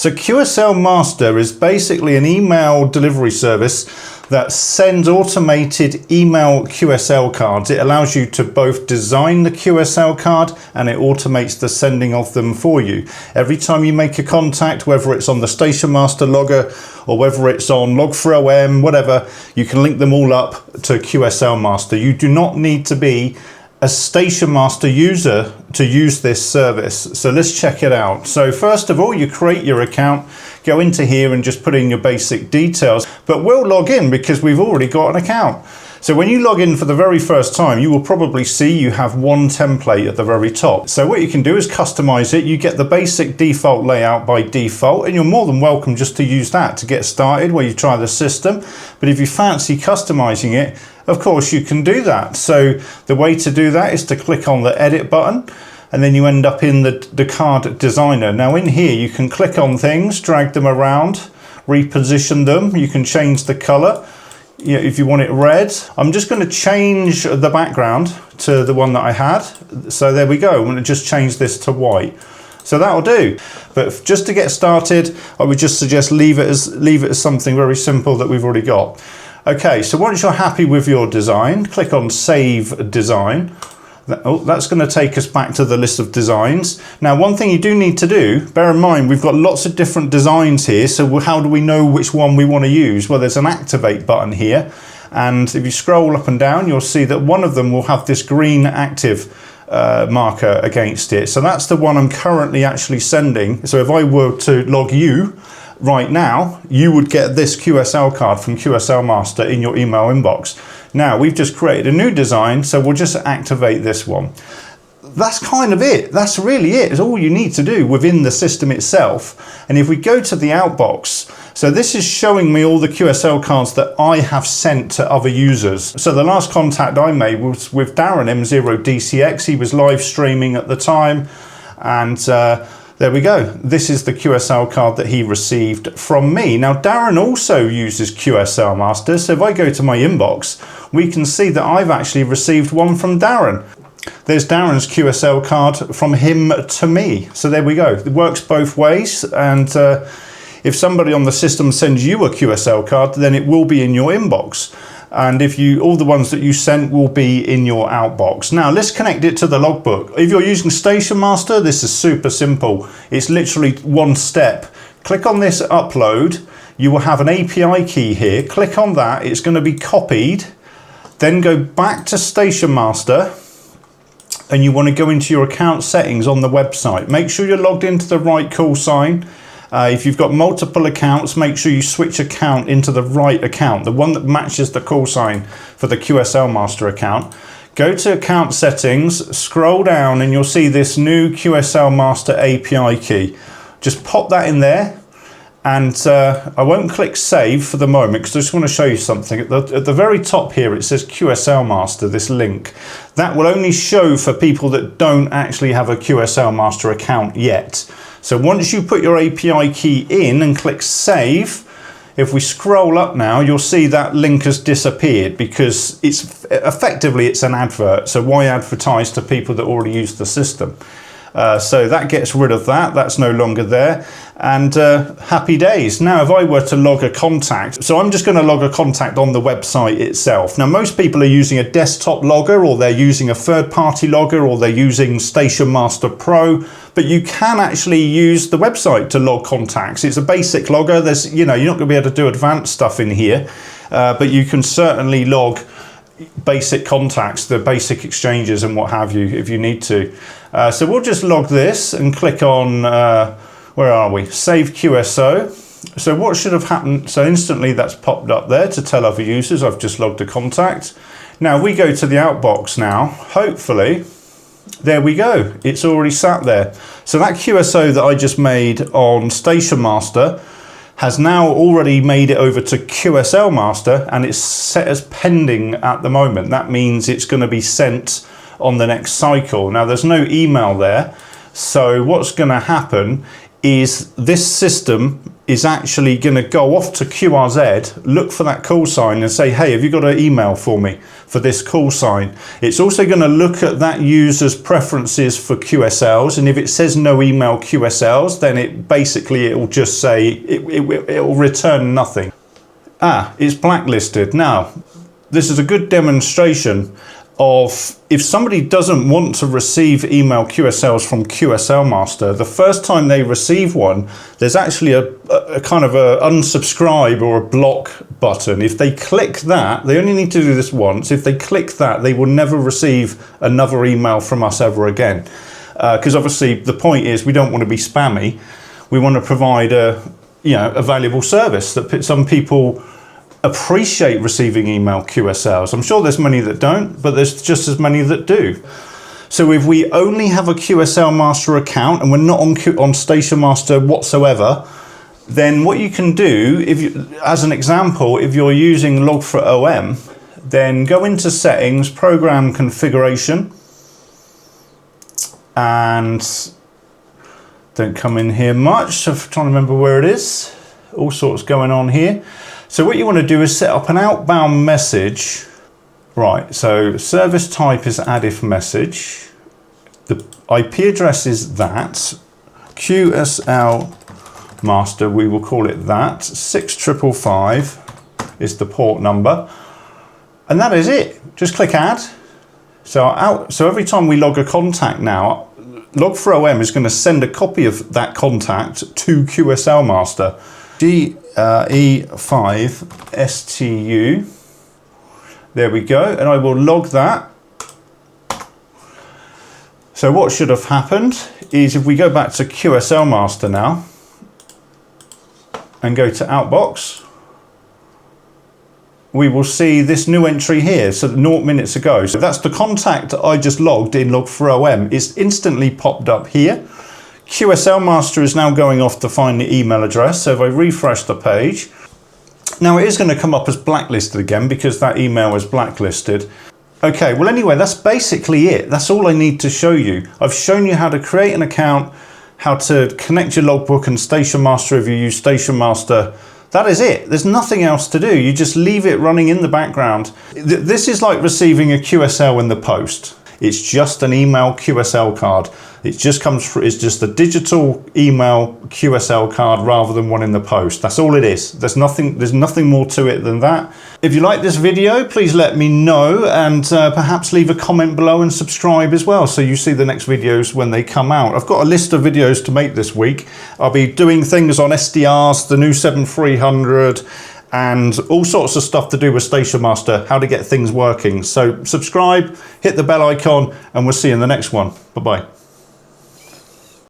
So QSL Master is basically an email delivery service that sends automated email QSL cards. It allows you to both design the QSL card and it automates the sending of them for you. Every time you make a contact, whether it's on the Station Master logger or whether it's on Log4OM, whatever, you can link them all up to QSL Master. You do not need to be a Station Master user to use this service. So let's check it out. So first of all, you create your account, go into here and just put in your basic details, but we'll log in because we've already got an account. So when you log in for the very first time, you will probably see you have one template at the very top. So what you can do is customize it. You get the basic default layout by default, and you're more than welcome just to use that to get started while you try the system. But if you fancy customizing it, of course you can do that. So the way to do that is to click on the edit button, and then you end up in the card designer. Now in here, you can click on things, drag them around, reposition them. You can change the color. If you want it red. I'm just going to change the background to the one that I had. So there we go. I'm going to just change this to white. So that'll do. But just to get started, I would just suggest leave it as something very simple that we've already got. Okay, so once you're happy with your design, click on Save Design. That's going to take us back to the list of designs. Now, one thing you do need to do, bear in mind, we've got lots of different designs here. So how do we know which one we want to use? Well, there's an activate button here. And if you scroll up and down, you'll see that one of them will have this green active marker against it. So that's the one I'm currently actually sending. So if I were to log you right now, you would get this QSL card from QSL Master in your email inbox. Now we've just created a new design, so we'll just activate this one. That's kind of it. That's really it. It's all you need to do within the system itself. And if we go to the outbox, so this is showing me all the QSL cards that I have sent to other users. So the last contact I made was with Darren M0DCX. He was live streaming at the time, and there we go. This is the QSL card that he received from me. Now, Darren also uses QSL Master. So if I go to my inbox, we can see that I've actually received one from Darren. There's Darren's QSL card from him to me. So there we go. It works both ways. And if somebody on the system sends you a QSL card, then it will be in your inbox. And if all the ones that you sent will be in your outbox. Now let's connect it to the logbook. If you're using Station Master, this is super simple. It's literally one step. Click on this upload. You will have an API key here. Click on that. It's going to be copied. Then go back to Station Master. And you want to go into your account settings on the website. Make sure you're logged into the right call sign. If you've got multiple accounts, make sure you switch account into the right account, the one that matches the call sign for the QSL Master account. Go to account settings, scroll down, and you'll see this new QSL Master API key. Just pop that in there, and I won't click save for the moment because I just want to show you something. At the very top here, it says QSL Master, this link. That will only show for people that don't actually have a QSL Master account yet. So once you put your API key in and click save, if we scroll up now, you'll see that link has disappeared because it's an advert. So why advertise to people that already use the system? So that gets rid of that. That's no longer there. And happy days. Now, if I were to log a contact, so I'm just going to log a contact on the website itself. Now, most people are using a desktop logger, or they're using a third-party logger, or they're using Station Master Pro. But you can actually use the website to log contacts. It's a basic logger. You're not going to be able to do advanced stuff in here, but you can certainly log basic contacts, the basic exchanges and what have you, if you need to. So we'll just log this and click on, where are we? Save QSO. So what should have happened? So instantly that's popped up there to tell other users I've just logged a contact. Now we go to the outbox now, hopefully. There we go. It's already sat there. So that QSO that I just made on Station Master has now already made it over to QSL Master, and it's set as pending at the moment. That means it's going to be sent on the next cycle. Now there's no email there. So what's going to happen is this system is actually going to go off to QRZ, look for that call sign and say, hey, have you got an email for me for this call sign. It's also going to look at that user's preferences for QSLs, and if it says no email QSLs, then it will just say it will return nothing. It's blacklisted. Now, this is a good demonstration of if somebody doesn't want to receive email QSLs from QSL Master, the first time they receive one, there's actually a kind of a unsubscribe or a block button. If they click that, they only need to do this once. If they click that, they will never receive another email from us ever again. Because obviously the point is we don't want to be spammy. We want to provide a valuable service that some people appreciate receiving email QSLs. I'm sure there's many that don't, but there's just as many that do. So if we only have a QSL Master account and we're not on Station Master whatsoever, then what you can do, as an example, if you're using Log4OM, then go into Settings, Program Configuration, and don't come in here much. I'm trying to remember where it is. All sorts going on here. So what you want to do is set up an outbound message. Right, so service type is add if message. The IP address is that. QSL Master, we will call it that. 6555 is the port number. And that is it. Just click add. So every time we log a contact now, Log4OM is going to send a copy of that contact to QSL Master. GE5STU. There we go, and I will log that. So what should have happened is if we go back to QSL Master now and go to Outbox, we will see this new entry here, so 0 minutes ago. So that's the contact that I just logged in Log4OM. It's instantly popped up here. QSL Master is now going off to find the email address. So if I refresh the page, now it is going to come up as blacklisted again because that email is blacklisted. Okay, well anyway, that's basically it. That's all I need to show you. I've shown you how to create an account, how to connect your logbook and Station Master if you use Station Master. That is it. There's nothing else to do. You just leave it running in the background. This is like receiving a QSL in the post. It's just an email QSL card. It just comes through, it's just a digital email QSL card rather than one in the post. That's all it is. There's nothing more to it than that. If you like this video, please let me know and perhaps leave a comment below and subscribe as well so you see the next videos when they come out. I've got a list of videos to make this week. I'll be doing things on SDRs, the new 7300, and all sorts of stuff to do with Station Master, how to get things working. So subscribe, hit the bell icon, and we'll see you in the next one. Bye-bye.